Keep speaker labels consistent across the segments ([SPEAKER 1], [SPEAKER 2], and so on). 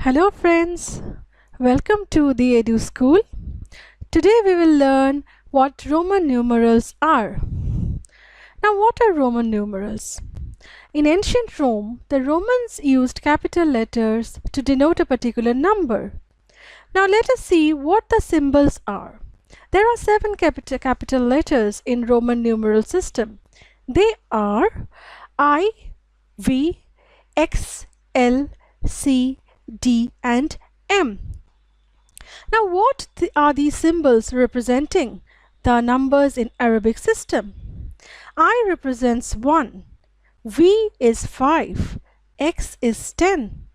[SPEAKER 1] Hello friends, welcome to the Edu School. Today we will learn what Roman numerals are. Now what are Roman numerals? In ancient Rome, the Romans used capital letters to denote a particular number. Now let us see what the symbols are. There are 7 capital letters in Roman numeral system. They are I, V, X, L, C, D and M. Now what are these symbols representing? The numbers in Arabic system. I represents 1, V is 5, X is 10,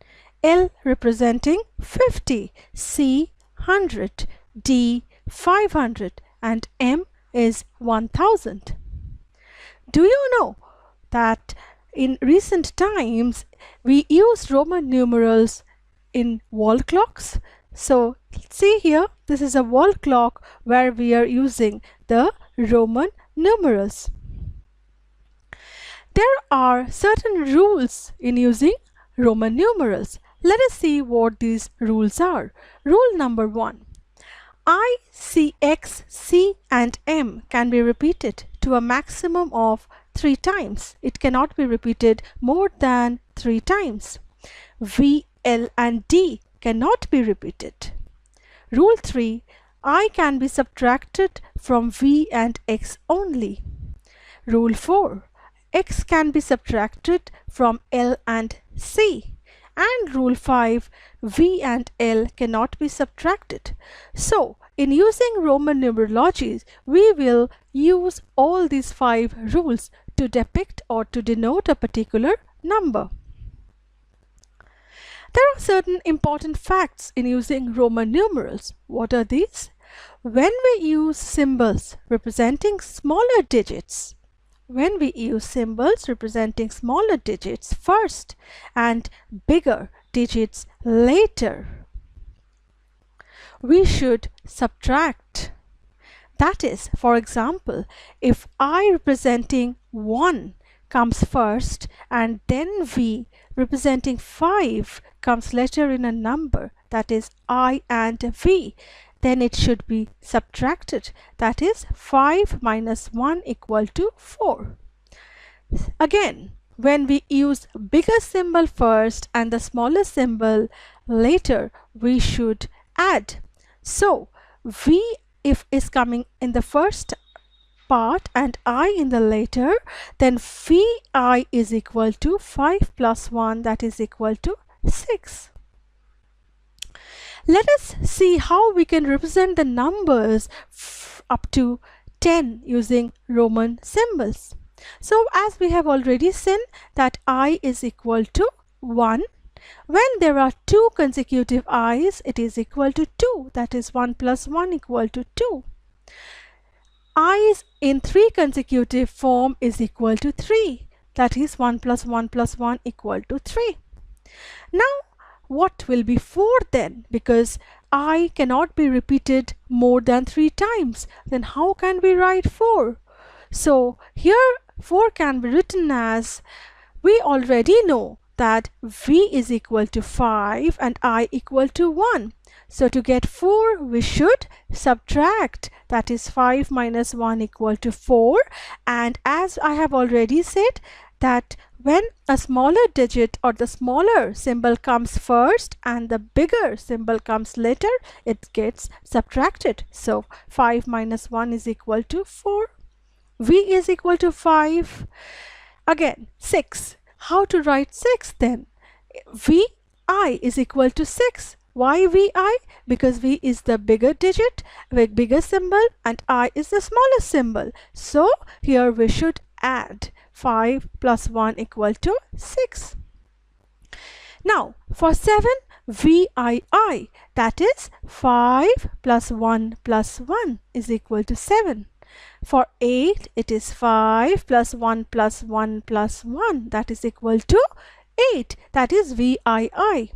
[SPEAKER 1] L representing 50, C 100, D 500 and M is 1000. Do you know that in recent times we used Roman numerals in wall clocks? So see here, this is a wall clock where we are using the Roman numerals. There are certain rules in using Roman numerals. Let us see what these rules are. Rule number 1. I, C, X, C and M can be repeated to a maximum of 3 times. It cannot be repeated more than 3 times. V, L and D cannot be repeated. Rule 3. I can be subtracted from V and X only. Rule 4. X can be subtracted from L and C. And Rule 5. V and L cannot be subtracted. So, in using Roman numerologies, we will use all these 5 rules to depict or to denote a particular number. There are certain important facts in using Roman numerals. What are these? When we use symbols representing smaller digits, first and bigger digits later, we should subtract. That is, for example, if I representing 1 comes first and then V representing 5 comes later in a number, that is I and V, then it should be subtracted. That is 5 minus 1 equal to 4. Again, when we use bigger symbol first and the smaller symbol later, we should add. So V if is coming in the first part and I in the later, then Vi is equal to 5 plus 1, that is equal to 6. Let us see how we can represent the numbers up to 10 using Roman symbols. So as we have already seen that I is equal to 1. When there are 2 consecutive i's, it is equal to 2, that is 1 plus 1 equal to 2. I's in 3 consecutive form is equal to 3, that is 1 plus 1 plus 1 equal to 3. Now what will be 4 then? Because I cannot be repeated more than 3 times, then how can we write 4? So here 4 can be written as, we already know that V is equal to 5 and I equal to 1. So to get 4 we should subtract, that is 5 minus 1 equal to 4. And as I have already said that when a smaller digit or the smaller symbol comes first and the bigger symbol comes later, it gets subtracted. So 5 minus 1 is equal to 4. V is equal to 5. Again 6. How to write 6 then? Vi is equal to 6. Why Vi? Because V is the bigger digit, with bigger symbol, and I is the smaller symbol. So here we should add 5 plus 1 equal to 6. Now for 7, VII, that is 5 plus 1 plus 1 is equal to 7. For 8, it is 5 plus 1 plus 1 plus 1, that is equal to 8, that is VII.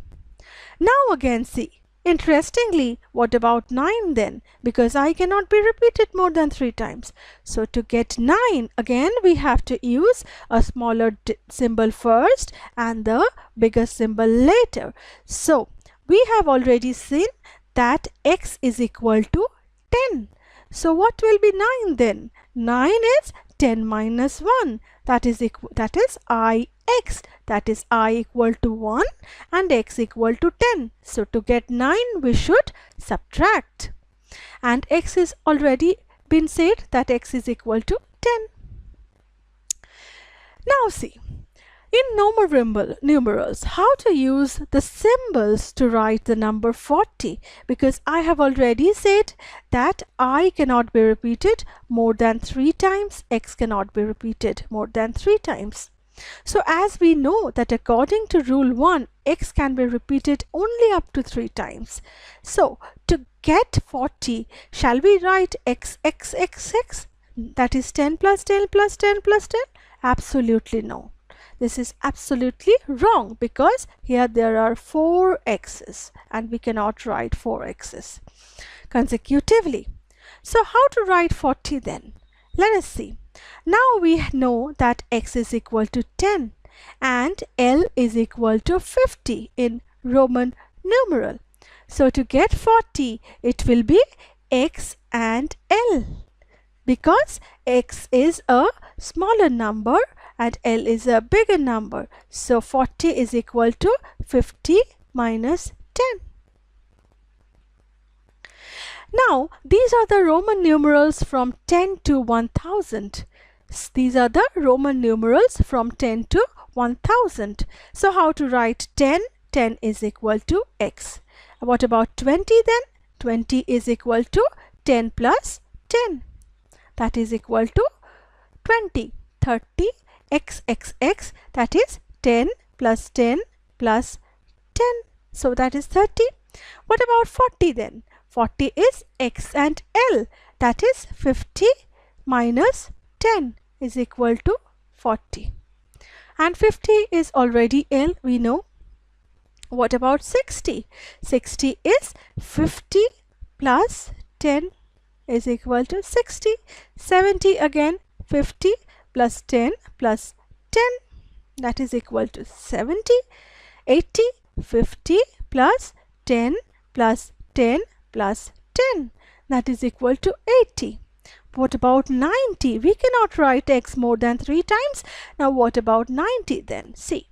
[SPEAKER 1] Now again see, interestingly, what about 9 then? Because I cannot be repeated more than 3 times. So to get 9, again we have to use a smaller symbol first and the bigger symbol later. So we have already seen that x is equal to 10. So what will be 9 then? 9 is 10 minus 1. That is ix. That is I equal to 1 and x equal to 10. So to get 9 we should subtract. And x is already been said that x is equal to 10. Now see, in numerals, how to use the symbols to write the number 40, because I have already said that I cannot be repeated more than 3 times, x cannot be repeated more than 3 times. So as we know that according to rule 1, x can be repeated only up to 3 times. So to get 40, shall we write x? That is 10 plus 10 plus 10 plus 10? Absolutely no. This is absolutely wrong, because here there are 4 x's and we cannot write 4 x's consecutively. So how to write 40 then? Let us see. Now we know that x is equal to 10 and L is equal to 50 in Roman numeral. So to get 40, it will be x and L, because x is a smaller number and L is a bigger number. So 40 is equal to 50 minus 10. Now these are the Roman numerals from 10 to 1000. These are the Roman numerals from 10 to 1000. So how to write 10? 10 is equal to x. What about 20 then? 20 is equal to 10 plus 10. That is equal to 20. 30 x, that is 10 plus 10 plus 10. So that is 30. What about 40 then? 40 is x and L, that is 50 minus 10 is equal to 40. And 50 is already L, we know. What about 60? 60 is 50 plus 10 is equal to 60. 70 again, 50 plus 10 plus 10, that is equal to 70. 80, 50 plus 10 plus 10 plus 10, that is equal to 80. What about 90? We cannot write x more than 3 times. Now what about 90 then? See.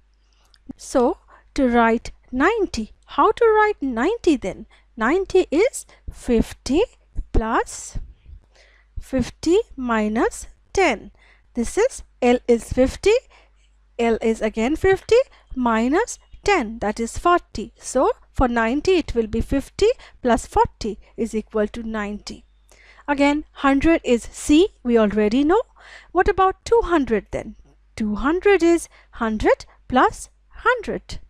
[SPEAKER 1] So to write 90, how to write 90 then? 90 is 50 plus 50 minus 10. This is L is 50, L is again 50 minus 10, that is 40. So for 90 it will be 50 plus 40 is equal to 90. Again 100 is C, we already know. What about 200 then? 200 is 100 plus 100.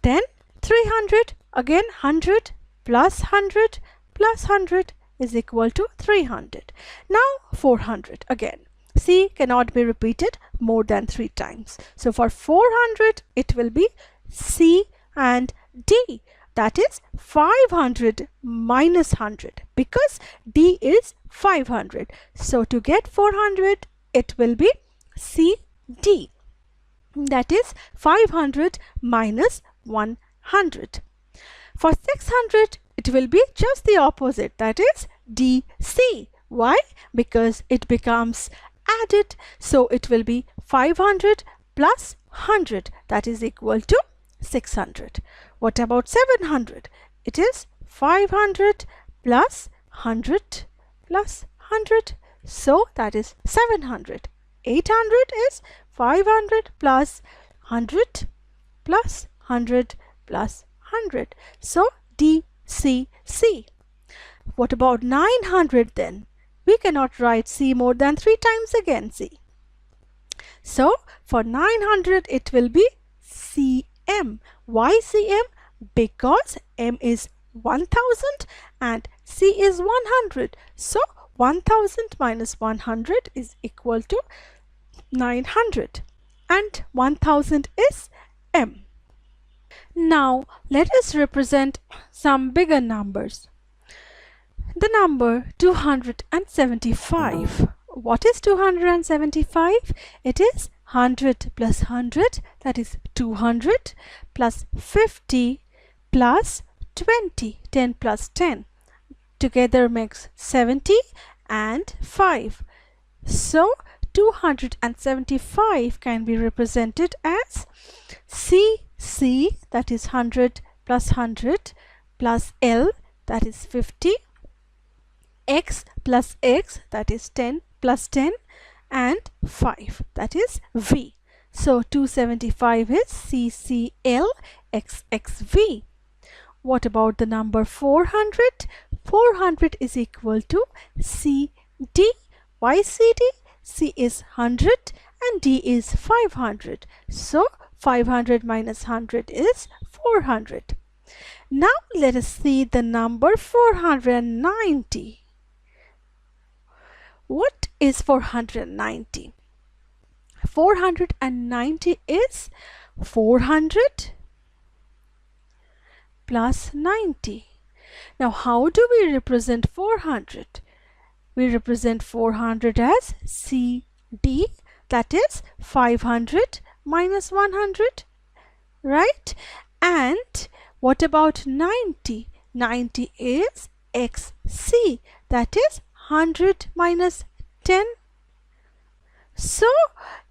[SPEAKER 1] Then 300, again 100 plus 100 plus 100 is equal to 300. Now 400 again. C cannot be repeated more than 3 times. So for 400 it will be C and D, that is 500 minus 100, because D is 500. So to get 400 it will be CD, that is 500 minus 100. For 600 it will be just the opposite, that is DC. Why? Because it becomes added, so it will be 500 plus 100, that is equal to 600. What about 700? It is 500 plus 100 plus 100, so that is 700. 800 is 500 plus 100 plus 100 plus 100, so DCC. What about 900 then? We cannot write C more than 3 times again, C. So for 900 it will be CM. Why CM? Because M is 1000 and C is 100. So 1000 minus 100 is equal to 900 and 1000 is M. Now let us represent some bigger numbers. The number 275. What is 275? It is 100 plus 100, that is 200, plus 50 plus 20. 10 plus 10 together makes 70 and 5. So 275 can be represented as C, that is 100 plus 100 plus L, that is 50, X plus X, that is 10 plus 10, and 5, that is V. So 275 is CCLXXV. What about the number 400? 400 is equal to CD. Why CD? C is 100 and D is 500. So 500 minus 100 is 400. Now let us see the number 490. What is 490? 490 is 400 plus 90. Now how do we represent 400? We represent 400 as CD, that is 500 minus 100, right? And what about 90? 90 is XC, that is 100 minus 10. So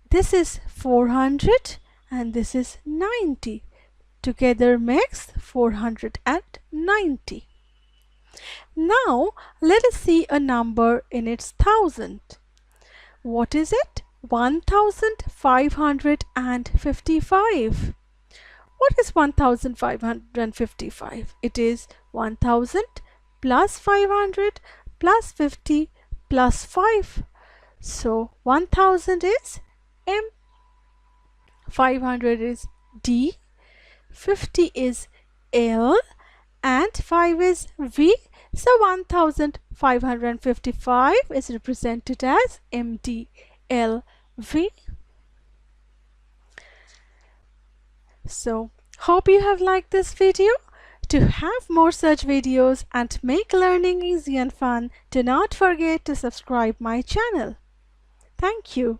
[SPEAKER 1] this is 400 and this is 90. Together makes 490. Now let us see a number in its thousand. What is it? 1555. What is 1555? It is 1000 plus 500 plus 50 plus 5. So 1000 is M, 500 is D, 50 is L, and 5 is V. So 1555 is represented as MDLV. So hope you have liked this video. To have more such videos and make learning easy and fun, do not forget to subscribe my channel. Thank you.